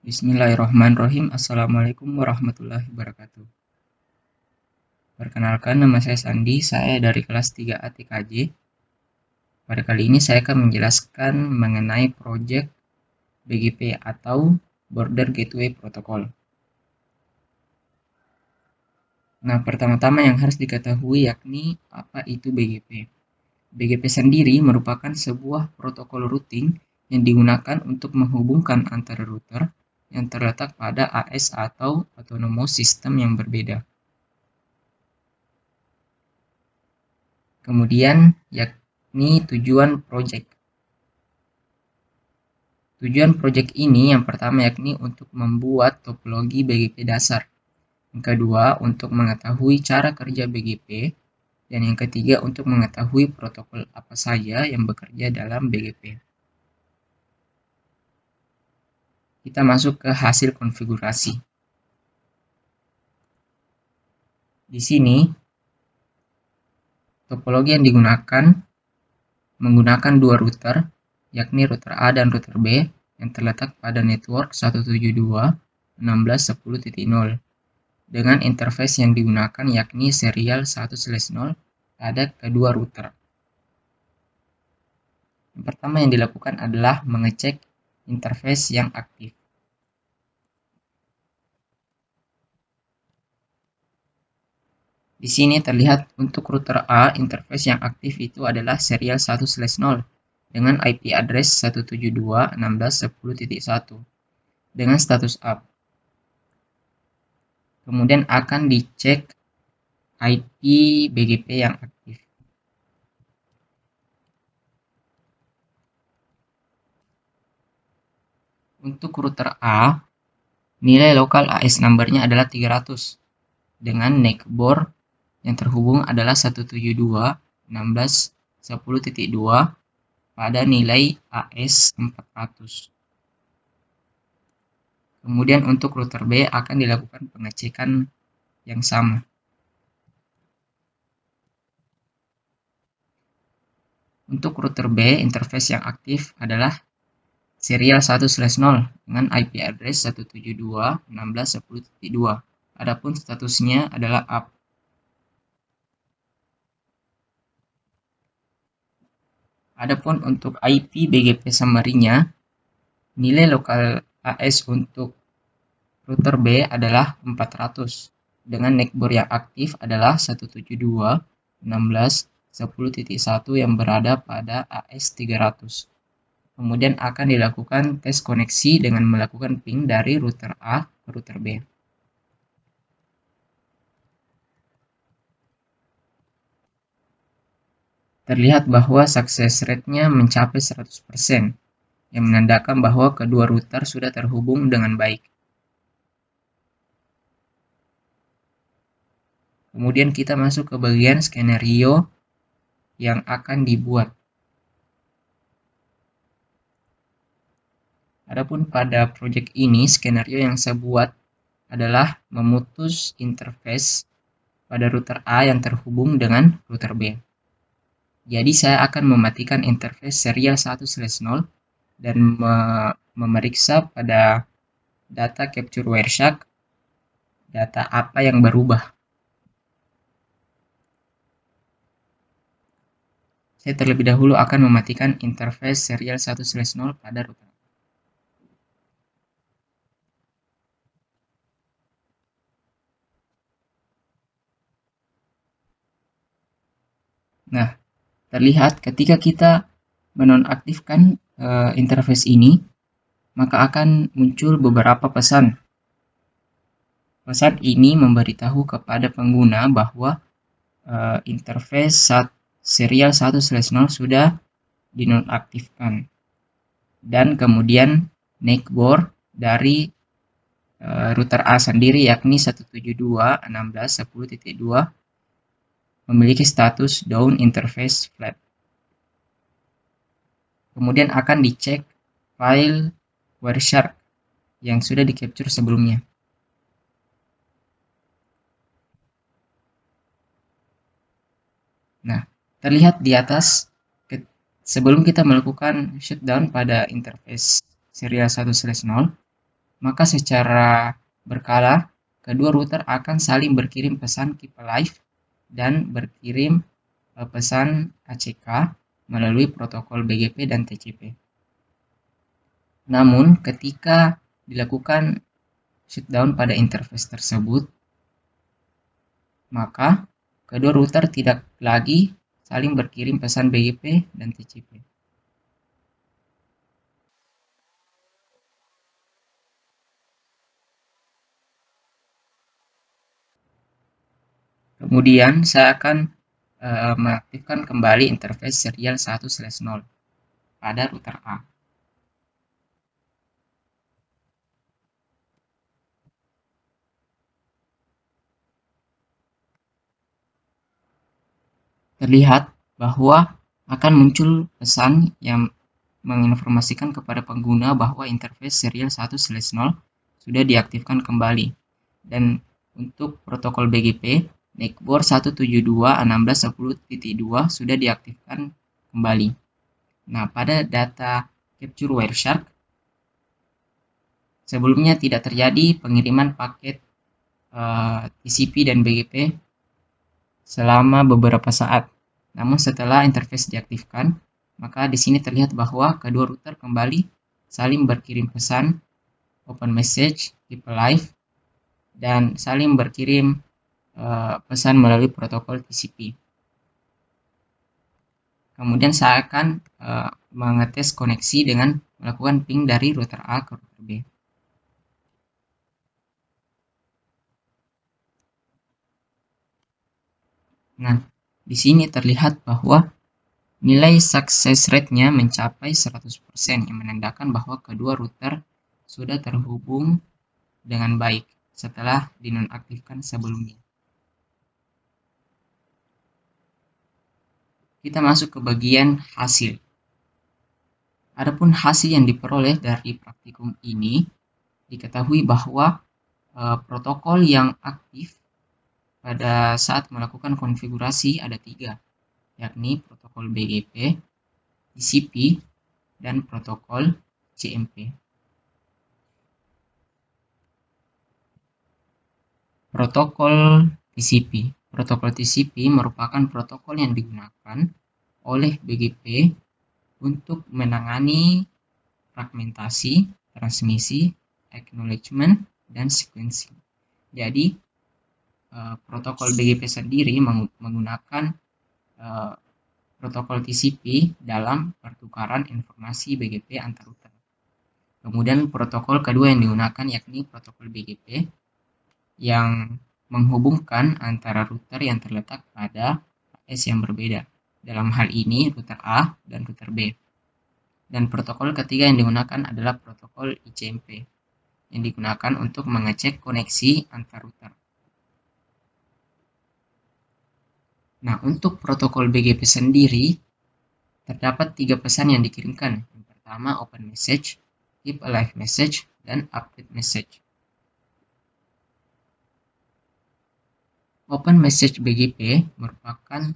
Bismillahirrahmanirrahim. Assalamualaikum warahmatullahi wabarakatuh. Perkenalkan, nama saya Sandi, saya dari kelas 3A TKJ. Pada kali ini saya akan menjelaskan mengenai proyek BGP atau Border Gateway Protocol. Nah, pertama-tama yang harus diketahui yakni apa itu BGP. BGP sendiri merupakan sebuah protokol routing yang digunakan untuk menghubungkan antara router yang terletak pada AS atau Autonomous System yang berbeda. Kemudian yakni tujuan proyek. Tujuan proyek ini yang pertama yakni untuk membuat topologi BGP dasar. Yang kedua untuk mengetahui cara kerja BGP. Dan yang ketiga untuk mengetahui protokol apa saja yang bekerja dalam BGP. Kita masuk ke hasil konfigurasi. Di sini topologi yang digunakan menggunakan dua router, yakni router A dan router B yang terletak pada network 172.16.10.0 dengan interface yang digunakan yakni serial 1/0 pada kedua router. Yang pertama yang dilakukan adalah mengecek interface yang aktif. Di sini terlihat untuk router A, interface yang aktif itu adalah serial 1/0 dengan IP address 172.16.10.1 dengan status up. Kemudian akan dicek IP BGP yang aktif. Untuk router A, nilai lokal AS number-nya adalah 300 dengan neckbore yang terhubung adalah 172.16.10.2 pada nilai AS 400. Kemudian untuk router B akan dilakukan pengecekan yang sama. Untuk router B, interface yang aktif adalah serial 1/0 dengan IP address 172.16.10.2. Adapun statusnya adalah up. Adapun untuk IP BGP summary-nya, nilai lokal AS untuk router B adalah 400 dengan neckbore yang aktif adalah 172.16.10.1 yang berada pada AS 300. Kemudian akan dilakukan tes koneksi dengan melakukan ping dari router A ke router B. Terlihat bahwa success rate-nya mencapai 100%, yang menandakan bahwa kedua router sudah terhubung dengan baik. Kemudian kita masuk ke bagian skenario yang akan dibuat. Adapun pada proyek ini, skenario yang saya buat adalah memutus interface pada router A yang terhubung dengan router B. Jadi saya akan mematikan interface serial 1/0 dan memeriksa pada data capture Wireshark data apa yang berubah. Saya terlebih dahulu akan mematikan interface serial 1/0 pada router. Nah, terlihat ketika kita menonaktifkan interface ini, maka akan muncul beberapa pesan. Pesan ini memberitahu kepada pengguna bahwa interface serial 1/0 sudah dinonaktifkan. Dan kemudian neckbore dari router A sendiri yakni 172.16.10.2 memiliki status down interface flat. Kemudian akan dicek file Wireshark yang sudah di-capture sebelumnya. Nah, terlihat di atas sebelum kita melakukan shutdown pada interface serial 1/0, maka secara berkala kedua router akan saling berkirim pesan keep alive dan berkirim pesan ACK melalui protokol BGP dan TCP. Namun, ketika dilakukan shutdown pada interface tersebut, maka kedua router tidak lagi saling berkirim pesan BGP dan TCP. Kemudian saya akan mengaktifkan kembali interface serial 1/0 pada router A. Terlihat bahwa akan muncul pesan yang menginformasikan kepada pengguna bahwa interface serial 1/0 sudah diaktifkan kembali. Dan untuk protokol BGP, NICBOR 172.16.10.2 sudah diaktifkan kembali. Nah, pada data Capture Wireshark, sebelumnya tidak terjadi pengiriman paket TCP dan BGP selama beberapa saat. Namun setelah interface diaktifkan, maka di sini terlihat bahwa kedua router kembali saling berkirim pesan open message, keep alive, dan saling berkirim pesan melalui protokol TCP. Kemudian saya akan mengetes koneksi dengan melakukan ping dari router A ke router B. Nah, di sini terlihat bahwa nilai success rate-nya mencapai 100%, yang menandakan bahwa kedua router sudah terhubung dengan baik setelah dinonaktifkan sebelumnya. Kita masuk ke bagian hasil. Adapun hasil yang diperoleh dari praktikum ini, diketahui bahwa protokol yang aktif pada saat melakukan konfigurasi ada 3, yakni protokol BGP, TCP, dan protokol CMP. Protokol TCP. Protokol TCP merupakan protokol yang digunakan oleh BGP untuk menangani fragmentasi, transmisi, acknowledgement, dan sequencing. Jadi, protokol BGP sendiri menggunakan protokol TCP dalam pertukaran informasi BGP antar router. Kemudian protokol kedua yang digunakan yakni protokol BGP yang menghubungkan antara router yang terletak pada AS yang berbeda. Dalam hal ini router A dan router B. Dan protokol ketiga yang digunakan adalah protokol ICMP yang digunakan untuk mengecek koneksi antar router. Nah, untuk protokol BGP sendiri, terdapat 3 pesan yang dikirimkan. Yang pertama, open message, keep alive message, dan update message. Open message BGP merupakan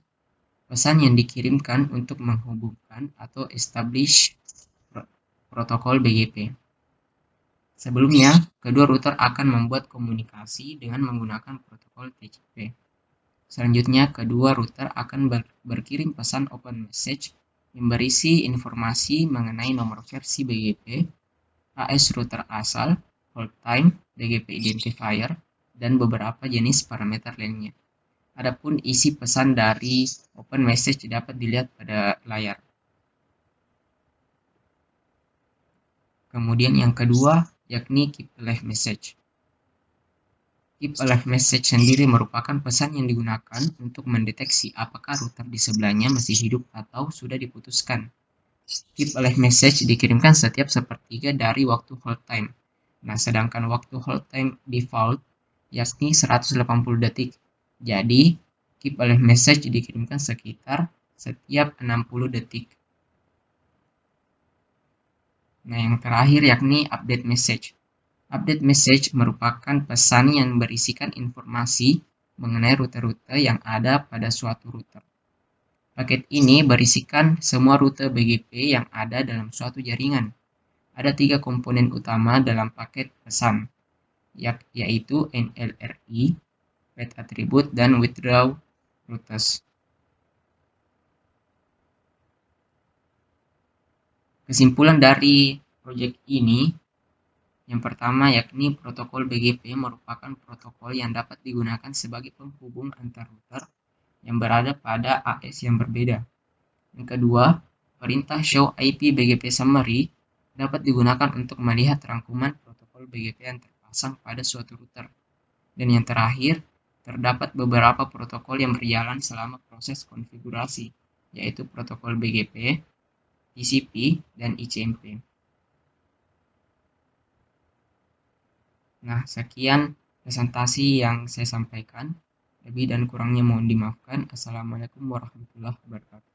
pesan yang dikirimkan untuk menghubungkan atau establish protokol BGP. Sebelumnya, kedua router akan membuat komunikasi dengan menggunakan protokol TCP. Selanjutnya, kedua router akan berkirim pesan open message yang berisi informasi mengenai nomor versi BGP, AS router asal, hold time, BGP identifier, dan beberapa jenis parameter lainnya. Adapun isi pesan dari open message dapat dilihat pada layar. Kemudian yang kedua yakni keep alive message. Keep alive message sendiri merupakan pesan yang digunakan untuk mendeteksi apakah router di sebelahnya masih hidup atau sudah diputuskan. Keep alive message dikirimkan setiap sepertiga dari waktu hold time. Nah, sedangkan waktu hold time default yakni 180 detik. Jadi, keep alive message dikirimkan sekitar setiap 60 detik. Nah, yang terakhir yakni update message. Update message merupakan pesan yang berisikan informasi mengenai rute-rute yang ada pada suatu router. Paket ini berisikan semua rute BGP yang ada dalam suatu jaringan. ada 3 komponen utama dalam paket pesan, yaitu NLRI, Wait Attribute, dan Withdraw Routes. Kesimpulan dari proyek ini, yang pertama yakni protokol BGP merupakan protokol yang dapat digunakan sebagai penghubung antar router yang berada pada AS yang berbeda. Yang kedua, perintah show IP BGP summary dapat digunakan untuk melihat rangkuman protokol BGP yang terpasang pada suatu router. Dan yang terakhir, terdapat beberapa protokol yang berjalan selama proses konfigurasi, yaitu protokol BGP, TCP, dan ICMP. Nah, sekian presentasi yang saya sampaikan. Lebih dan kurangnya mohon dimaafkan. Assalamualaikum warahmatullahi wabarakatuh.